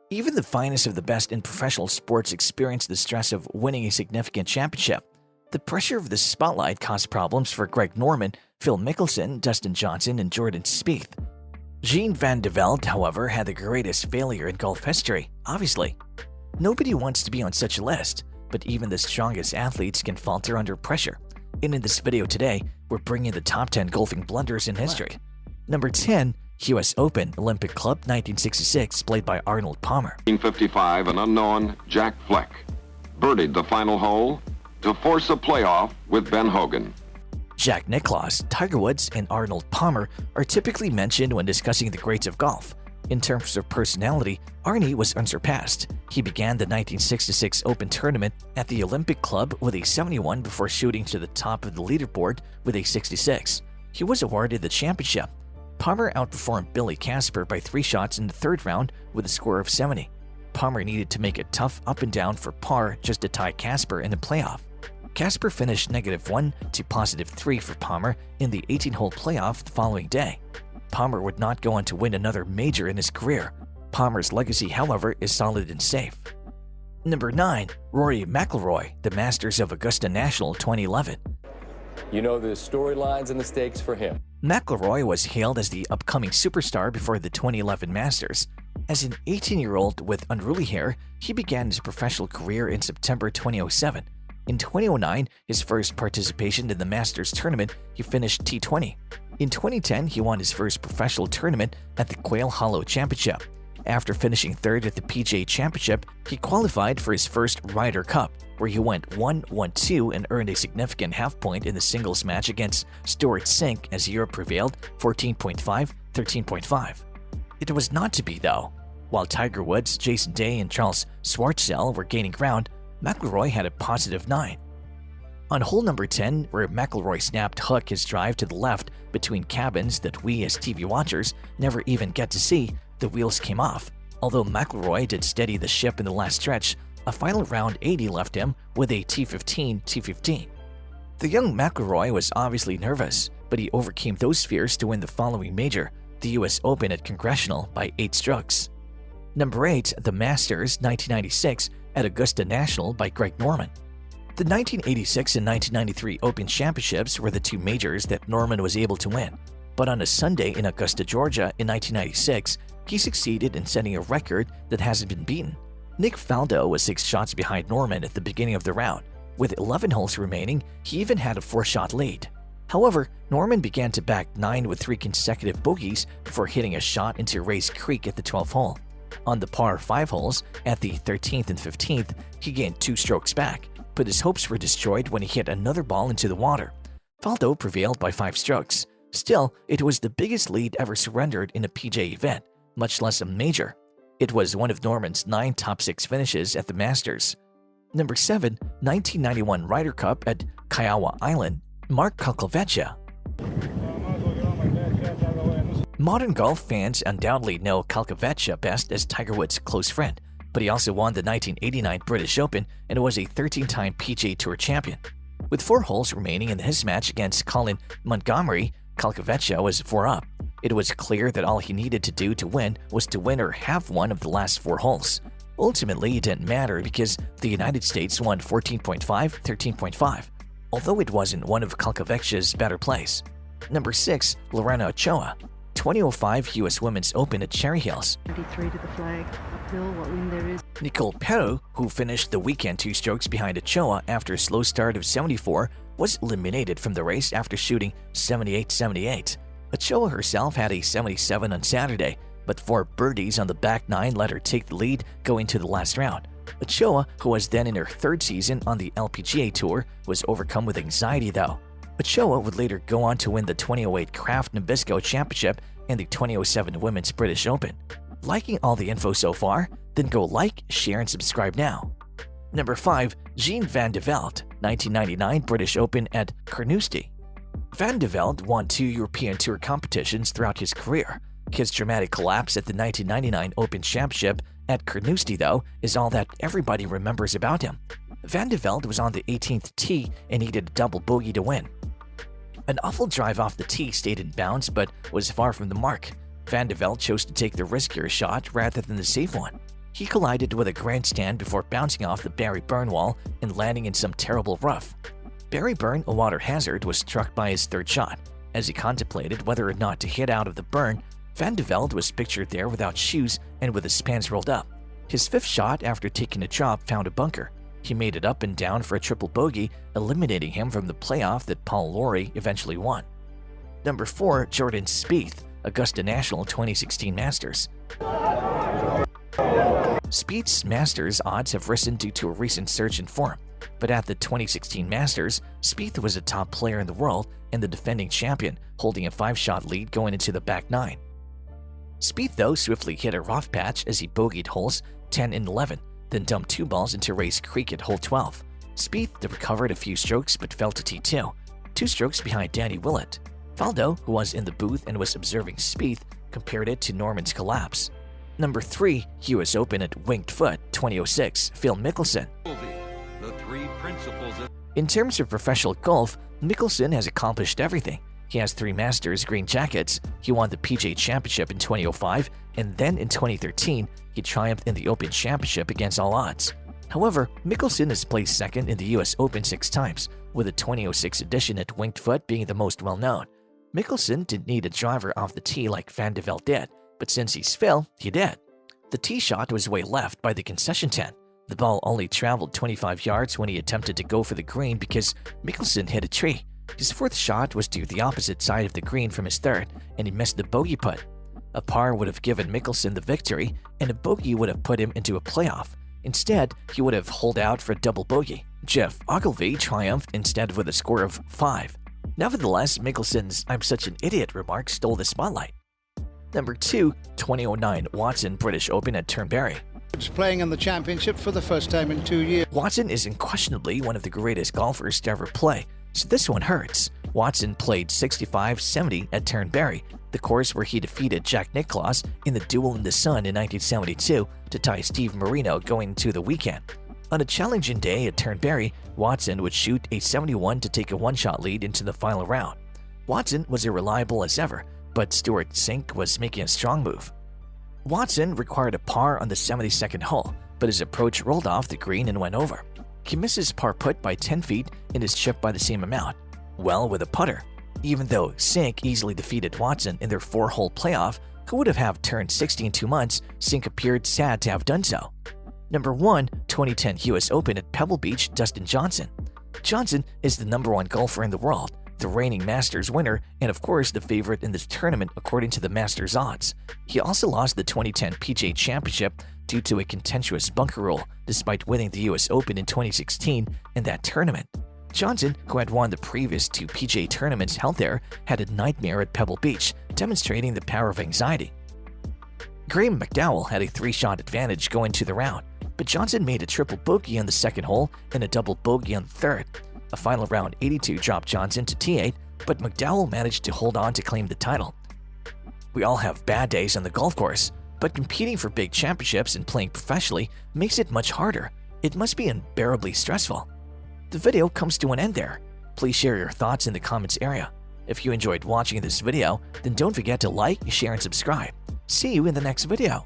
Even the finest of the best in professional sports experience the stress of winning a significant championship. The pressure of the spotlight caused problems for Greg Norman, Phil Mickelson, Dustin Johnson, and Jordan Spieth. Jean Van de Velde, however, had the greatest failure in golf history, obviously. Nobody wants to be on such a list, but even the strongest athletes can falter under pressure. And in this video today, we're bringing the top 10 golfing blunders in history. Number 10. US Open Olympic Club 1966, played by Arnold Palmer. 1955, an unknown Jack Fleck birdied the final hole to force a playoff with Ben Hogan. Jack Nicklaus, Tiger Woods, and Arnold Palmer are typically mentioned when discussing the greats of golf. In terms of personality, Arnie was unsurpassed. He began the 1966 Open Tournament at the Olympic Club with a 71 before shooting to the top of the leaderboard with a 66. He was awarded the championship. Palmer outperformed Billy Casper by 3 shots in the third round with a score of 70. Palmer needed to make a tough up and down for par just to tie Casper in the playoff. Casper finished -1 to +3 for Palmer in the 18-hole playoff the following day. Palmer would not go on to win another major in his career. Palmer's legacy, however, is solid and safe. Number 9. Rory McIlroy, the Masters of Augusta National 2011. You know the storylines and the stakes for him. McIlroy was hailed as the upcoming superstar before the 2011 Masters. As an 18-year-old with unruly hair, he began his professional career in September 2007. In 2009, his first participation in the Masters tournament, he finished T20. In 2010, he won his first professional tournament at the Quail Hollow Championship. After finishing third at the PGA Championship, he qualified for his first Ryder Cup, where he went 1-1-2 and earned a significant half point in the singles match against Stuart Sink as Europe prevailed 14.5-13.5. It was not to be, though. While Tiger Woods, Jason Day, and Charles Schwartzel were gaining ground, McIlroy had a +9. On hole number 10, where McIlroy snapped hook his drive to the left between cabins that we as TV watchers never even get to see, the wheels came off. Although McIlroy did steady the ship in the last stretch, a final round 80 left him with a T15. The young McIlroy was obviously nervous, but he overcame those fears to win the following major, the US Open at Congressional, by 8 strokes. Number 8. The Masters 1996 at Augusta National by Greg Norman. The 1986 and 1993 Open Championships were the 2 majors that Norman was able to win. But on a Sunday in Augusta, Georgia in 1996, he succeeded in setting a record that hasn't been beaten. Nick Faldo was 6 shots behind Norman at the beginning of the round. With 11 holes remaining, he even had a 4-shot lead. However, Norman began to back 9 with 3 consecutive bogeys before hitting a shot into Race Creek at the 12th hole. On the par 5 holes, at the 13th and 15th, he gained 2 strokes back, but his hopes were destroyed when he hit another ball into the water. Faldo prevailed by 5 strokes. Still, it was the biggest lead ever surrendered in a PGA event, much less a major. It was one of Norman's 9 top 6 finishes at the Masters. Number 7. 1991 Ryder Cup at Kiowa Island, Mark Kalkovechia. Modern golf fans undoubtedly know Kalkovechia best as Tiger Woods' close friend, but he also won the 1989 British Open and was a 13-time PGA Tour champion. With 4 holes remaining in his match against Colin Montgomery, Kalkovechia was 4 up. It was clear that all he needed to do to win was to win or have one of the last 4 holes. Ultimately, it didn't matter because the United States won 14.5-13.5, although it wasn't one of Kalkovechia's better plays. Number 6. Lorena Ochoa, 2005 US Women's Open at Cherry Hills. 33 to the flag, uphill, what wind there is. Nicole Perro, who finished the weekend 2 strokes behind Ochoa after a slow start of 74, was eliminated from the race after shooting 78-78. Ochoa herself had a 77 on Saturday, but 4 birdies on the back 9 let her take the lead going to the last round. Ochoa, who was then in her 3rd season on the LPGA Tour, was overcome with anxiety though. Ochoa would later go on to win the 2008 Kraft Nabisco Championship and the 2007 Women's British Open. Liking all the info so far? Then go like, share, and subscribe now. Number 5. Jean Van de Velde, 1999 British Open at Carnoustie. Van de Velde won 2 European Tour competitions throughout his career. His dramatic collapse at the 1999 Open Championship at Carnoustie, though, is all that everybody remembers about him. Van de Velde was on the 18th tee and needed a double bogey to win. An awful drive off the tee stayed in bounds but was far from the mark. Van de Velde chose to take the riskier shot rather than the safe one. He collided with a grandstand before bouncing off the Barry Burn wall and landing in some terrible rough. Barry Burn, a water hazard, was struck by his third shot. As he contemplated whether or not to hit out of the burn, Van de Velde was pictured there without shoes and with his pants rolled up. His fifth shot after taking a drop found a bunker. He made it up and down for a triple bogey, eliminating him from the playoff that Paul Lawrie eventually won. Number 4, Jordan Spieth, Augusta National 2016 Masters. Spieth's Masters odds have risen due to a recent surge in form, but at the 2016 Masters, Spieth was a top player in the world and the defending champion, holding a 5-shot lead going into the back 9. Spieth, though, swiftly hit a rough patch as he bogeyed holes 10 and 11, then dumped 2 balls into Race Creek at hole 12. Spieth recovered a few strokes but fell to T2, 2 strokes behind Danny Willett. Velde, who was in the booth and was observing Spieth, compared it to Norman's collapse. Number 3, US Open at Winged Foot 2006, Phil Mickelson. In terms of professional golf, Mickelson has accomplished everything. He has 3 Masters green jackets, he won the PGA Championship in 2005, and then in 2013, he triumphed in the Open Championship against all odds. However, Mickelson has placed second in the US Open 6 times, with the 2006 edition at Winged Foot being the most well-known. Mickelson didn't need a driver off the tee like Van de Velde did, but since he's Phil, he did. The tee shot was way left by the concession tent. The ball only traveled 25 yards when he attempted to go for the green because Mickelson hit a tree. His 4th shot was to the opposite side of the green from his 3rd, and he missed the bogey putt. A par would have given Mickelson the victory, and a bogey would have put him into a playoff. Instead, he would have holed out for a double bogey. Jeff Ogilvy triumphed instead with a score of 5. Nevertheless, Mickelson's "I'm such an idiot" remark stole the spotlight. Number 2, 2009 Watson British Open at Turnberry. Playing in the championship for the first time in 2 years. Watson is unquestionably one of the greatest golfers to ever play, so this one hurts. Watson played 65-70 at Turnberry, the course where he defeated Jack Nicklaus in the Duel in the Sun in 1972 to tie Steve Marino going into the weekend. On a challenging day at Turnberry, Watson would shoot a 71 to take a 1-shot lead into the final round. Watson was irreliable as ever, but Stuart Sink was making a strong move. Watson required a par on the 72nd hole, but his approach rolled off the green and went over. He missed his par putt by 10 feet and his chip by the same amount. Well, with a putter. Even though Sink easily defeated Watson in their 4-hole playoff, who would have turned 60 in 2 months, Sink appeared sad to have done so. Number 1, 2010 US Open at Pebble Beach, Dustin Johnson. Johnson is the number 1 golfer in the world, the reigning Masters winner, and of course the favorite in this tournament according to the Masters odds. He also lost the 2010 PGA Championship due to a contentious bunker rule, despite winning the US Open in 2016 in that tournament. Johnson, who had won the previous 2 PGA tournaments held there, had a nightmare at Pebble Beach, demonstrating the power of anxiety. Graham McDowell had a 3-shot advantage going to the round, but Johnson made a triple bogey on the 2nd hole and a double bogey on the 3rd. A final round 82 dropped Johnson to T8, but McDowell managed to hold on to claim the title. We all have bad days on the golf course, but competing for big championships and playing professionally makes it much harder. It must be unbearably stressful. The video comes to an end there. Please share your thoughts in the comments area. If you enjoyed watching this video, then don't forget to like, share, and subscribe. See you in the next video.